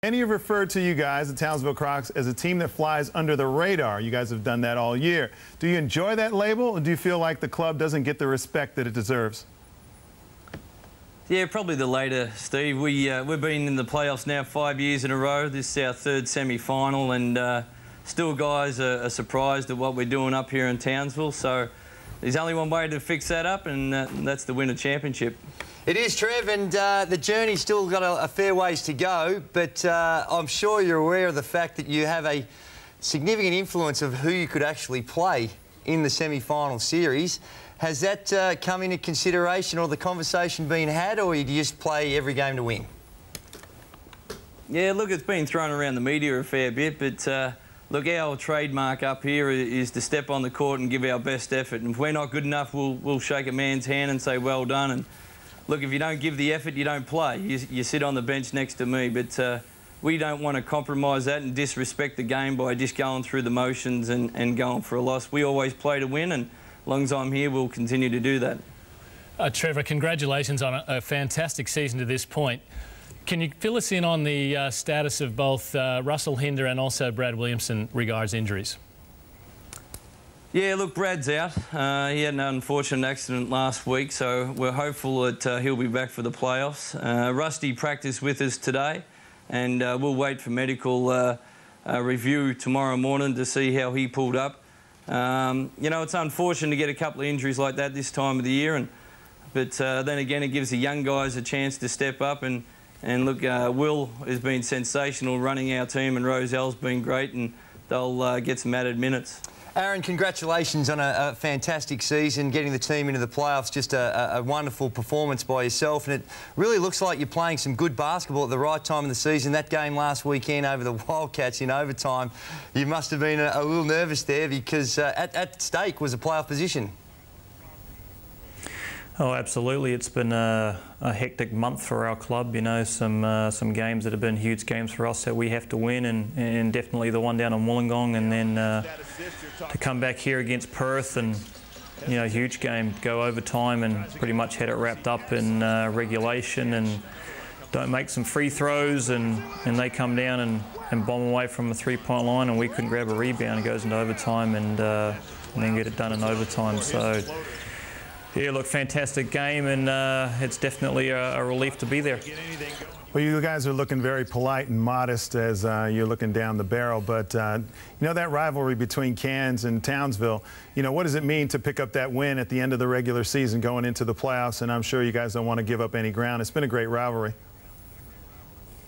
Many have referred to you guys, the Townsville Crocs, as a team that flies under the radar. You guys have done that all year. Do you enjoy that label, or do you feel like the club doesn't get the respect that it deserves? Yeah, probably the later, Steve. We've been in the playoffs now 5 years in a row. This is our third semi-final, and still guys are surprised at what we're doing up here in Townsville. So there's only one way to fix that up, and that's to win a championship. It is, Trev, and the journey's still got a fair ways to go, but I'm sure you're aware of the fact that you have a significant influence of who you could actually play in the semi-final series. Has that come into consideration or the conversation been had, or do you just play every game to win? Yeah, look, it's been thrown around the media a fair bit, but look, our trademark up here is to step on the court and give our best effort, and if we're not good enough, we'll shake a man's hand and say well done. And look, if you don't give the effort, you don't play. You sit on the bench next to me, but we don't want to compromise that and disrespect the game by just going through the motions and going for a loss. We always play to win, and as long as I'm here, we'll continue to do that. Trevor, congratulations on a fantastic season to this point. Can you fill us in on the status of both Russell Hinder and also Brad Williamson regards injuries? Yeah, look, Brad's out. He had an unfortunate accident last week, so we're hopeful that he'll be back for the playoffs. Rusty practiced with us today, and we'll wait for medical review tomorrow morning to see how he pulled up. You know, it's unfortunate to get a couple of injuries like that this time of the year, but then again, it gives the young guys a chance to step up. And look, Will has been sensational running our team, and Roselle's been great, and they'll get some added minutes. Aaron, congratulations on a fantastic season, getting the team into the playoffs. Just a wonderful performance by yourself, and it really looks like you're playing some good basketball at the right time of the season. That game last weekend over the Wildcats in overtime, you must have been a little nervous there, because at stake was a playoff position. Oh, absolutely. It's been a hectic month for our club. You know, some games that have been huge games for us that we have to win, and definitely the one down in Wollongong, and then to come back here against Perth and, you know, huge game, go overtime and pretty much had it wrapped up in regulation, and don't make some free throws, and they come down and bomb away from a three-point line, and we couldn't grab a rebound. It goes into overtime and then get it done in overtime. So yeah, look, fantastic game, and it's definitely a relief to be there. Well, you guys are looking very polite and modest as you're looking down the barrel, but you know, that rivalry between Cairns and Townsville, you know, what does it mean to pick up that win at the end of the regular season going into the playoffs? And I'm sure you guys don't want to give up any ground. It's been a great rivalry.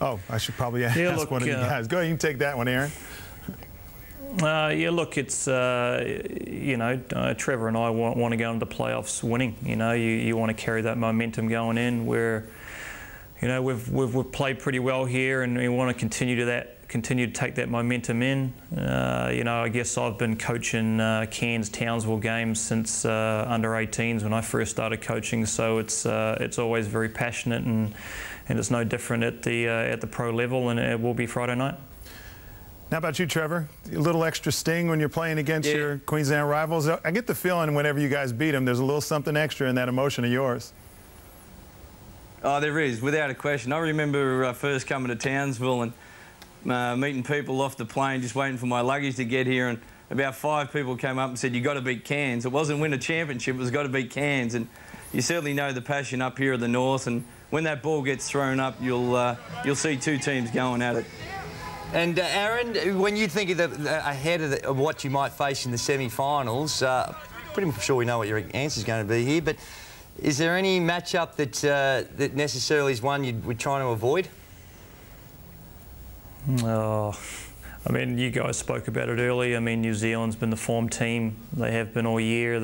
Oh, I should probably ask one of you guys. Go ahead, you can take that one, Aaron. Yeah, look, it's, you know, Trevor and I want to go into the playoffs winning. You know, you want to carry that momentum going in, where, you know, we've played pretty well here, and we want to continue to take that momentum in. You know, I guess I've been coaching Cairns Townsville games since under 18s when I first started coaching, so it's always very passionate, and it's no different at the pro level, and it will be Friday night. How about you, Trevor? A little extra sting when you're playing against your Queensland rivals? I get the feeling whenever you guys beat them, there's a little something extra in that emotion of yours. Oh, there is, without a question. I remember first coming to Townsville and meeting people off the plane, just waiting for my luggage to get here, and about 5 people came up and said, "You got to beat Cairns." It wasn't win a championship, it was got to beat Cairns. And you certainly know the passion up here at the north, and when that ball gets thrown up, you'll see 2 teams going at it. And Aaron, when you think of ahead of what you might face in the semi-finals, pretty sure we know what your answer is going to be here, but is there any matchup that necessarily is one we're trying to avoid? Oh, I mean, you guys spoke about it earlier. I mean, New Zealand's been the form team. They have been all year.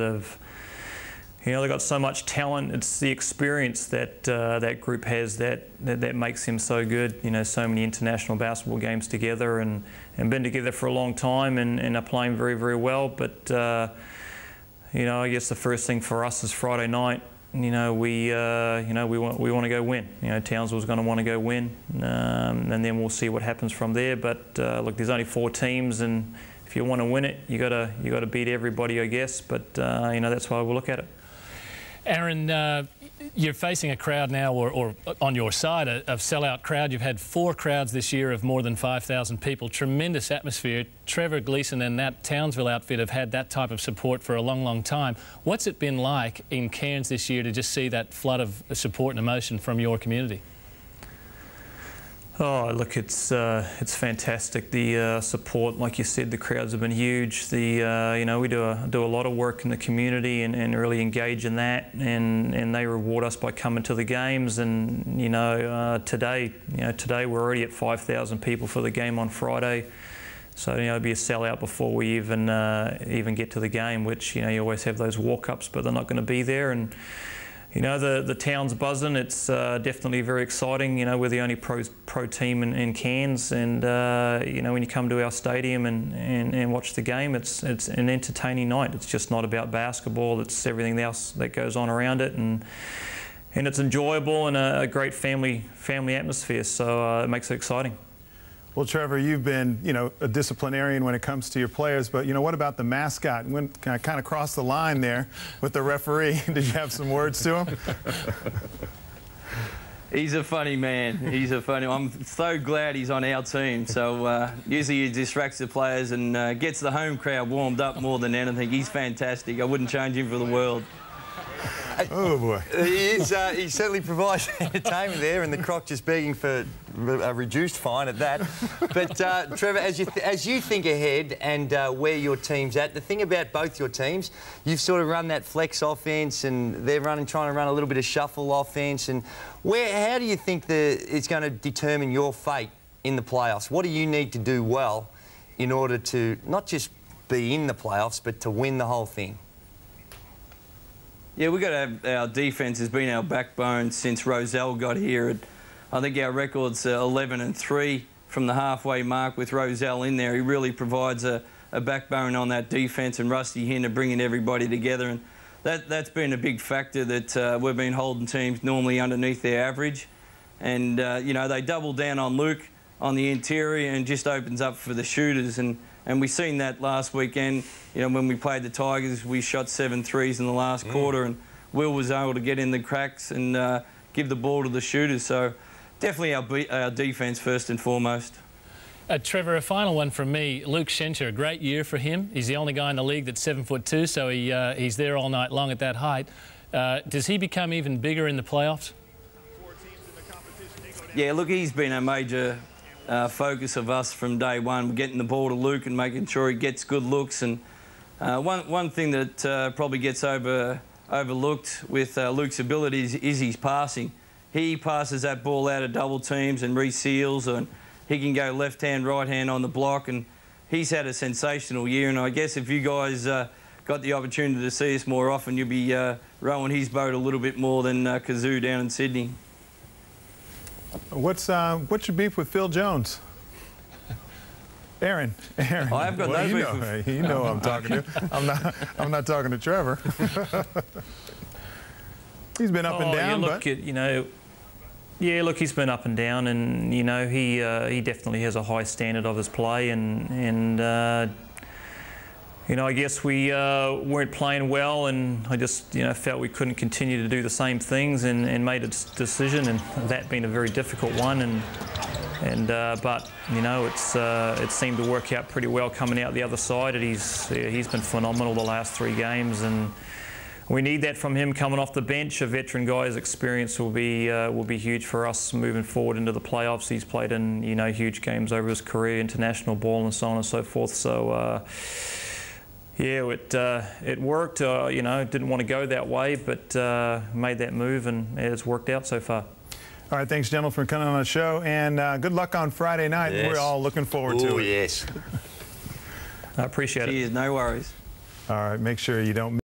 You know, they've got so much talent. It's the experience that that group has that makes them so good. You know, so many international basketball games together, and been together for a long time, and are playing very, very well. But you know, I guess the first thing for us is Friday night. You know, we want to go win. You know, Townsville's going to want to go win, and then we'll see what happens from there. But look, there's only 4 teams, and if you want to win it, you got to beat everybody, I guess. But you know, that's why we'll look at it. Aaron, You're facing a crowd now, or on your side, a sellout crowd. You've had 4 crowds this year of more than 5,000 people. Tremendous atmosphere. Trevor, Gleeson and that Townsville outfit have had that type of support for a long, long time. What's it been like in Cairns this year to just see that flood of support and emotion from your community? Oh, look, it's fantastic. The support, like you said, the crowds have been huge. We do a lot of work in the community and really engage in that, and they reward us by coming to the games. And today we're already at 5,000 people for the game on Friday. So it'll be a sellout before we even get to the game. Which you always have those walk-ups, but they're not going to be there. And the town's buzzing. It's definitely very exciting. We're the only pro team in Cairns, and when you come to our stadium and watch the game, it's an entertaining night. It's just not about basketball. It's everything else that goes on around it, and it's enjoyable and a great family atmosphere. So it makes it exciting. Well, Trevor, you've been, a disciplinarian when it comes to your players, but, what about the mascot? When I kind of crossed the line there with the referee, did you have some words to him? He's a funny man. I'm so glad he's on our team. So usually he distracts the players and gets the home crowd warmed up more than anything. He's fantastic. I wouldn't change him for the world. Oh, boy. He certainly provides entertainment there, and the Croc just begging for a reduced fine at that. But, Trevor, as you think ahead and where your team's at, the thing about both your teams, you've sort of run that flex offence and they're trying to run a little bit of shuffle offence. And how do you think it's going to determine your fate in the playoffs? What do you need to do well in order to not just be in the playoffs, but to win the whole thing? Yeah, we've got to have our defence has been our backbone since Rozelle got here. I think our record's 11-3 from the halfway mark with Rozelle in there. He really provides a backbone on that defence, and Rusty Hinder bringing everybody together. And that's been a big factor that we've been holding teams normally underneath their average. And, they double down on Luke on the interior and just opens up for the shooters. And we've seen that last weekend. When we played the Tigers, we shot 7 threes in the last quarter, and Will was able to get in the cracks and give the ball to the shooters. So definitely our defence first and foremost. Trevor, a final one from me. Luke Schencher, a great year for him. He's the only guy in the league that's 7'2", so he's there all night long at that height. Does he become even bigger in the playoffs? Yeah, look, he's been a major focus of us from day one, getting the ball to Luke and making sure he gets good looks. And one thing that probably gets overlooked with Luke's abilities is his passing. He passes that ball out of double teams and reseals, and he can go left hand, right hand on the block, and he's had a sensational year. And I guess if you guys got the opportunity to see us more often, you'll be rowing his boat a little bit more than Kazoo down in Sydney. What's your beef with Phil Jones? Aaron. I've got no beef with... You know who I'm talking to. I'm not talking to Trevor. He's been up and down, look, yeah, look, he's been up and down, and he definitely has a high standard of his play, and I guess we weren't playing well, and I just felt we couldn't continue to do the same things, and made a decision, and that being a very difficult one, but it seemed to work out pretty well coming out the other side. And he's been phenomenal the last 3 games, and we need that from him coming off the bench. A veteran guy's experience will be huge for us moving forward into the playoffs. He's played in huge games over his career, international ball and so on and so forth. So yeah, it worked. Didn't want to go that way, but made that move, and it's worked out so far. All right, thanks, gentlemen, for coming on the show, and good luck on Friday night. Yes. We're all looking forward to it. Yes. I appreciate it. Cheers, no worries. All right, make sure you don't